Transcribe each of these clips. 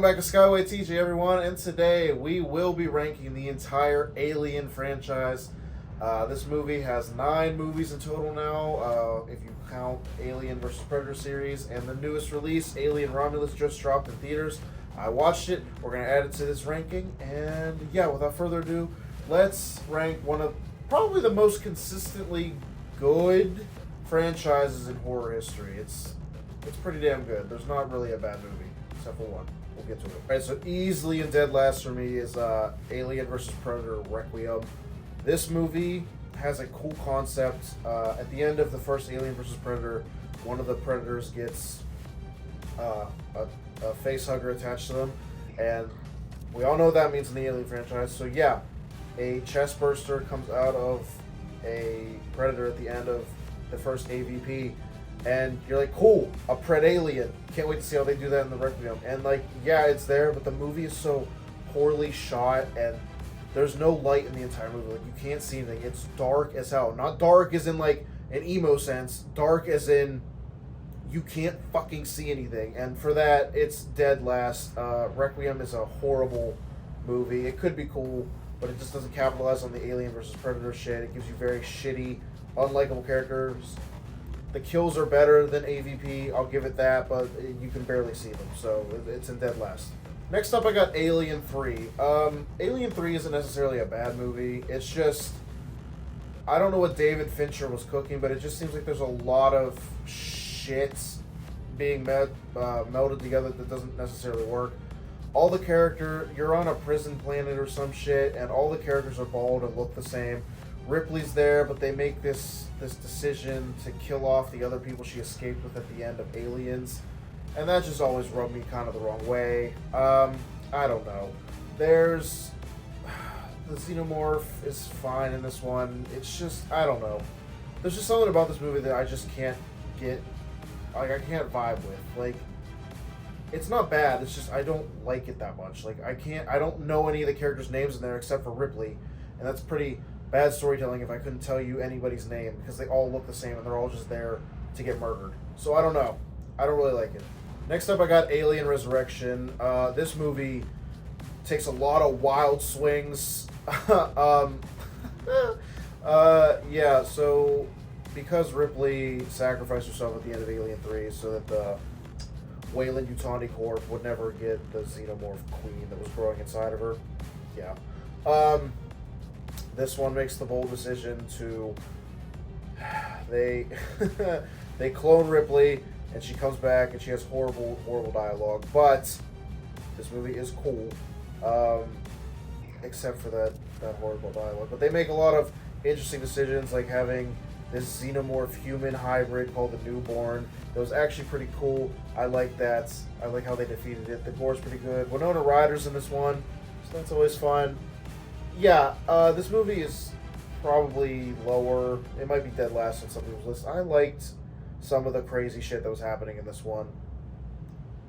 Welcome back to SkywayTj, everyone, and today we will be ranking the entire Alien franchise. This movie has 9 movies in total now, if you count Alien vs. Predator series, and the newest release, Alien Romulus, just dropped in theaters. I watched it, we're going to add it to this ranking, and yeah, without further ado, let's rank one of probably the most consistently good franchises in horror history. It's pretty damn good. There's not really a bad movie, except for one. We'll get to it. Alright, so easily in dead last for me is Alien vs. Predator Requiem. This movie has a cool concept. At the end of the first Alien vs. Predator, one of the Predators gets a face hugger attached to them, and we all know what that means in the Alien franchise. So yeah, a chest burster comes out of a Predator at the end of the first AVP, and you're like, cool, a Predalien. Can't wait to see how they do that in the Requiem. And like, yeah, it's there, but the movie is so poorly shot, and there's no light in the entire movie. Like, you can't see anything. It's dark as hell. Not dark as in like an emo sense. Dark as in you can't fucking see anything. And for that, it's dead last. Requiem is a horrible movie. It could be cool, but it just doesn't capitalize on the Alien versus Predator shit. It gives you very shitty, unlikable characters. The kills are better than AVP, I'll give it that, but you can barely see them, so it's in dead last. Next up, I got Alien 3. Alien 3 isn't necessarily a bad movie. It's just, I don't know what David Fincher was cooking, but it just seems like there's a lot of shit being melded together that doesn't necessarily work. All the you're on a prison planet or some shit, and all the characters are bald and look the same. Ripley's there, but they make this decision to kill off the other people she escaped with at the end of Aliens, and that just always rubbed me kind of the wrong way. I don't know. There's the Xenomorph is fine in this one. It's just, I don't know. There's just something about this movie that I just can't get, like, I can't vibe with. Like, it's not bad. It's just I don't like it that much. Like, I don't know any of the characters' names in there except for Ripley, and that's pretty bad storytelling if I couldn't tell you anybody's name, because they all look the same and they're all just there to get murdered. So I don't know. I don't really like it. Next up, I got Alien Resurrection. This movie takes a lot of wild swings. Yeah, so because Ripley sacrificed herself at the end of Alien 3 so that the Weyland-Yutani Corp would never get the Xenomorph queen that was growing inside of her. Yeah. This one makes the bold decision to they clone Ripley, and she comes back and she has horrible dialogue. But this movie is cool, except for that horrible dialogue. But they make a lot of interesting decisions, like having this Xenomorph human hybrid called the Newborn. That was actually pretty cool. I like that. I like how they defeated it. The gore's pretty good. Winona Ryder's in this one, so that's always fun. Yeah, this movie is probably lower. It might be dead last on some people's list. I liked some of the crazy shit that was happening in this one,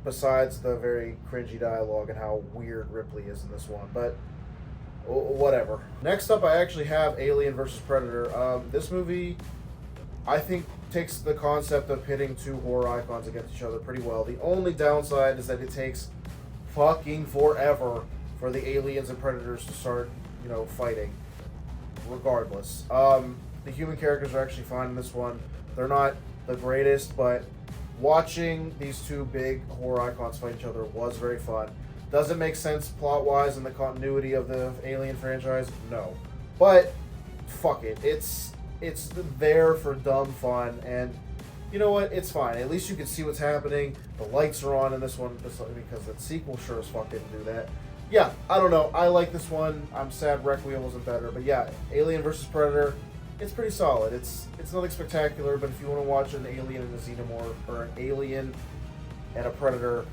besides the very cringy dialogue and how weird Ripley is in this one, but whatever. Next up, I actually have Alien vs. Predator. This movie, I think, takes the concept of pitting 2 horror icons against each other pretty well. The only downside is that it takes fucking forever for the aliens and predators to start, fighting. Regardless, the human characters are actually fine in this one. They're not the greatest, but watching these 2 big horror icons fight each other was very fun. Does it make sense plot-wise in the continuity of the Alien franchise? No, but fuck it. It's there for dumb fun, and you know what? It's fine. At least you can see what's happening. The lights are on in this one, because the sequel sure as fuck didn't do that. Yeah, I don't know. I like this one. I'm sad Requiem wasn't better. But yeah, Alien vs. Predator, it's pretty solid. It's nothing spectacular, but if you want to watch an alien and a Xenomorph, or an alien and a Predator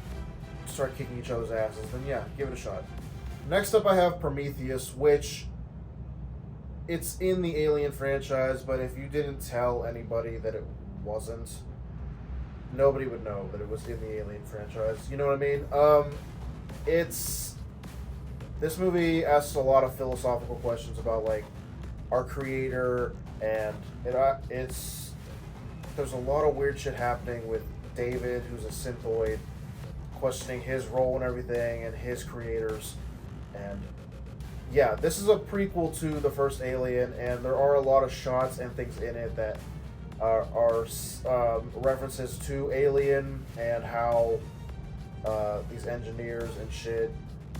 start kicking each other's asses, then yeah, give it a shot. Next up, I have Prometheus, which it's in the Alien franchise, but if you didn't tell anybody that it wasn't, nobody would know that it was in the Alien franchise. You know what I mean? This movie asks a lot of philosophical questions about, like, our creator, and there's a lot of weird shit happening with David, who's a synthoid, questioning his role and everything and his creators. And yeah, this is a prequel to the first Alien, and there are a lot of shots and things in it that are references to Alien and how these engineers and shit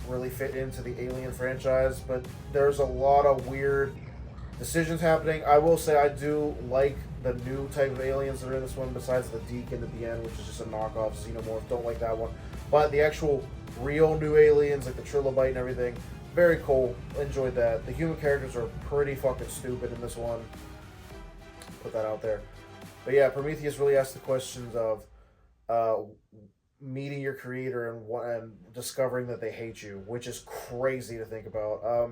really fit into the Alien franchise. But there's a lot of weird decisions happening. I will say I do like the new type of aliens that are in this one, besides the Deacon at the end, which is just a knockoff Xenomorph. Don't like that one. But the actual real new aliens, like the Trilobite and everything, very cool. Enjoyed that. The human characters are pretty fucking stupid in this one. Put that out there. But yeah, Prometheus really asks the questions of meeting your creator and discovering that they hate you, which is crazy to think about.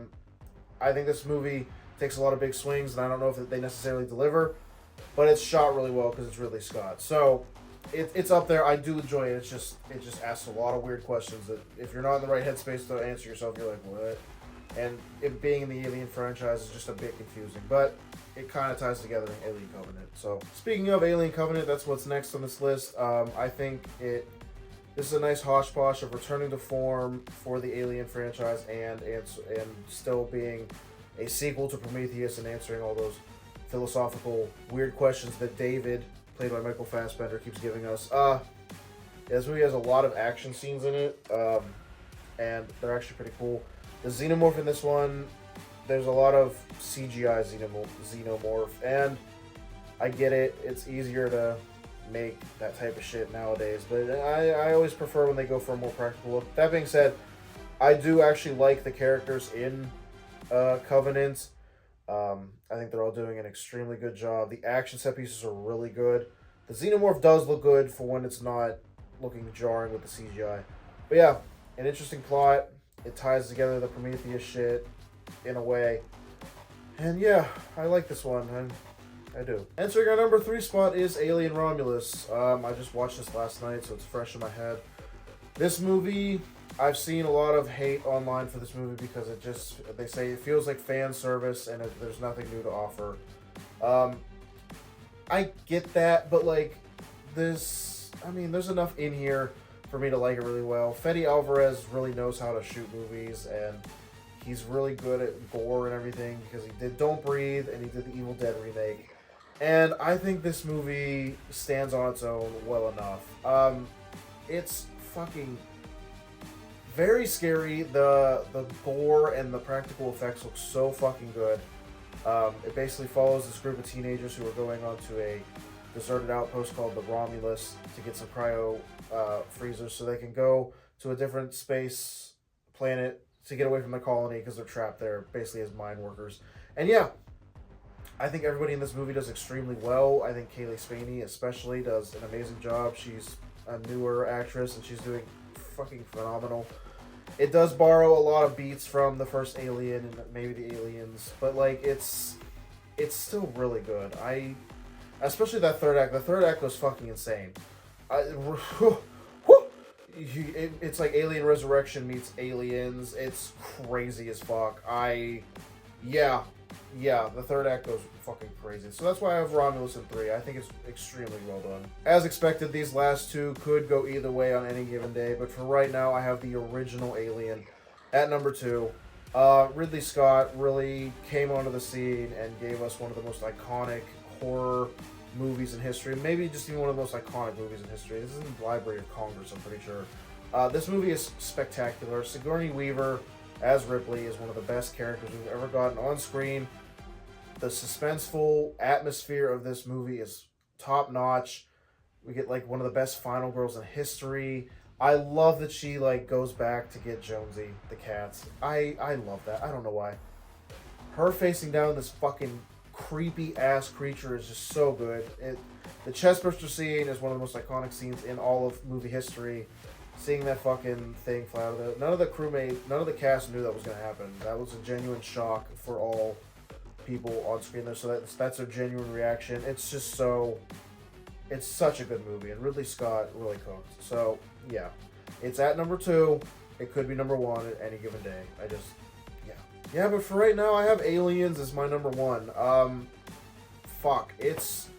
I think this movie takes a lot of big swings, and I don't know if they necessarily deliver, but it's shot really well because it's Ridley Scott. So it's up there. I do enjoy it. It just asks a lot of weird questions that if you're not in the right headspace to answer yourself, you're like, what? And it being in the Alien franchise is just a bit confusing, but it kind of ties together in Alien Covenant. So speaking of Alien Covenant, that's what's next on this list. I think this is a nice hodgepodge of returning to form for the Alien franchise and still being a sequel to Prometheus and answering all those philosophical weird questions that David, played by Michael Fassbender, keeps giving us. This movie has a lot of action scenes in it, and they're actually pretty cool. The Xenomorph in this one, there's a lot of CGI Xenomorph, and I get it. It's easier to make that type of shit nowadays, but I always prefer when they go for a more practical look. That being said, I do actually like the characters in Covenant. I think they're all doing an extremely good job. The action set pieces are really good. The Xenomorph does look good for when it's not looking jarring with the CGI. But yeah, an interesting plot. It ties together the Prometheus shit in a way. And yeah, I like this one. I do. Entering our number 3 spot is Alien Romulus. I just watched this last night, so it's fresh in my head. This movie, I've seen a lot of hate online for this movie because they say it feels like fan service and there's nothing new to offer. I get that, but like there's enough in here for me to like it really well. Fede Alvarez really knows how to shoot movies, and he's really good at gore and everything because he did Don't Breathe and he did the Evil Dead remake. And I think this movie stands on its own well enough. It's fucking very scary. The gore and the practical effects look so fucking good. It basically follows this group of teenagers who are going onto a deserted outpost called the Romulus to get some cryo freezers so they can go to a different space planet to get away from the colony because they're trapped there basically as mine workers. And yeah, I think everybody in this movie does extremely well. I think Kaylee Spaney especially does an amazing job. She's a newer actress and she's doing fucking phenomenal. It does borrow a lot of beats from the first Alien and maybe the Aliens, but like it's still really good. Especially that third act. The third act was fucking insane. It's like Alien Resurrection meets Aliens. It's crazy as fuck. Yeah, the third act goes fucking crazy. So that's why I have Romulus in 3. I think it's extremely well done. As expected, these last two could go either way on any given day, but for right now, I have the original Alien at number 2. Ridley Scott really came onto the scene and gave us one of the most iconic horror movies in history. Maybe just even one of the most iconic movies in history. This is in the Library of Congress, I'm pretty sure. This movie is spectacular. Sigourney Weaver as Ripley is one of the best characters we've ever gotten on screen. The suspenseful atmosphere of this movie is top notch. We get like one of the best final girls in history. I love that she like goes back to get Jonesy, the cats. I love that. I don't know why. Her facing down this fucking creepy ass creature is just so good. The chestburster scene is one of the most iconic scenes in all of movie history. Seeing that fucking thing fly out of there. None of the cast knew that was going to happen. That was a genuine shock for all people on screen there. So that's a genuine reaction. It's just so... It's such a good movie. And Ridley Scott really cooked. So, yeah. It's at number 2. It could be number 1 at any given day. Yeah, but for right now, I have Aliens as my number 1. Fuck. It's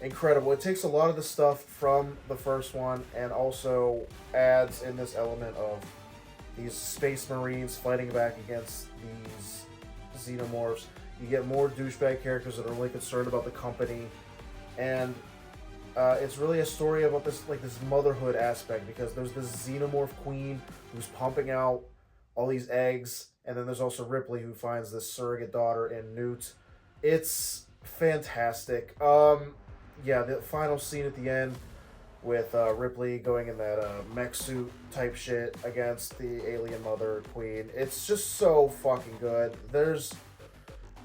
incredible. It takes a lot of the stuff from the first one and also adds in this element of these space marines fighting back against these xenomorphs. You get more douchebag characters that are really concerned about the company, and it's really a story about this motherhood aspect, because there's this xenomorph queen who's pumping out all these eggs, and then there's also Ripley who finds this surrogate daughter in Newt. It's fantastic. Yeah, the final scene at the end with Ripley going in that mech suit type shit against the alien mother queen. It's just so fucking good. There's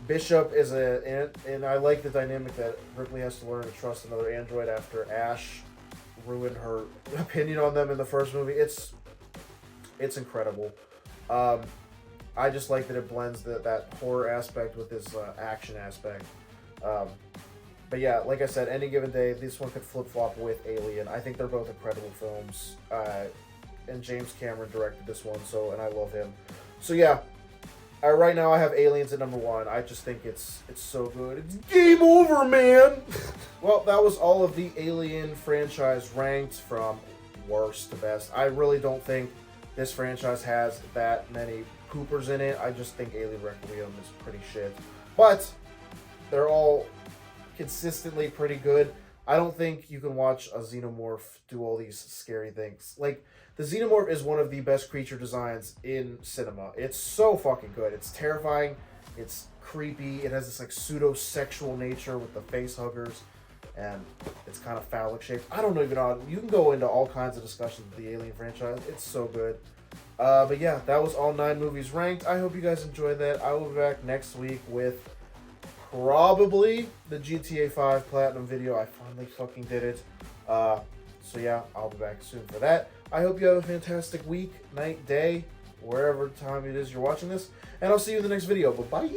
Bishop is and I like the dynamic that Ripley has to learn to trust another android after Ash ruined her opinion on them in the first movie. It's incredible. I just like that it blends that horror aspect with this action aspect. But yeah, like I said, any given day, this one could flip-flop with Alien. I think they're both incredible films. And James Cameron directed this one, and I love him. So yeah, right now I have Aliens at number 1. I just think it's so good. It's game over, man! Well, that was all of the Alien franchise ranked from worst to best. I really don't think this franchise has that many poopers in it. I just think Alien Requiem is pretty shit. But they're all consistently pretty good. I don't think you can watch a xenomorph do all these scary things. Like, the xenomorph is one of the best creature designs in cinema. It's so fucking good. It's terrifying. It's creepy. It has this like pseudo-sexual nature with the face huggers, and it's kind of phallic shaped. I don't even know. You can go into all kinds of discussions with the Alien franchise. It's so good. But yeah, that was all 9 movies ranked. I hope you guys enjoyed that. I will be back next week with probably the GTA 5 Platinum video. I finally fucking did it. So yeah, I'll be back soon for that. I hope you have a fantastic week, night, day, wherever time it is you're watching this. And I'll see you in the next video. Bye-bye.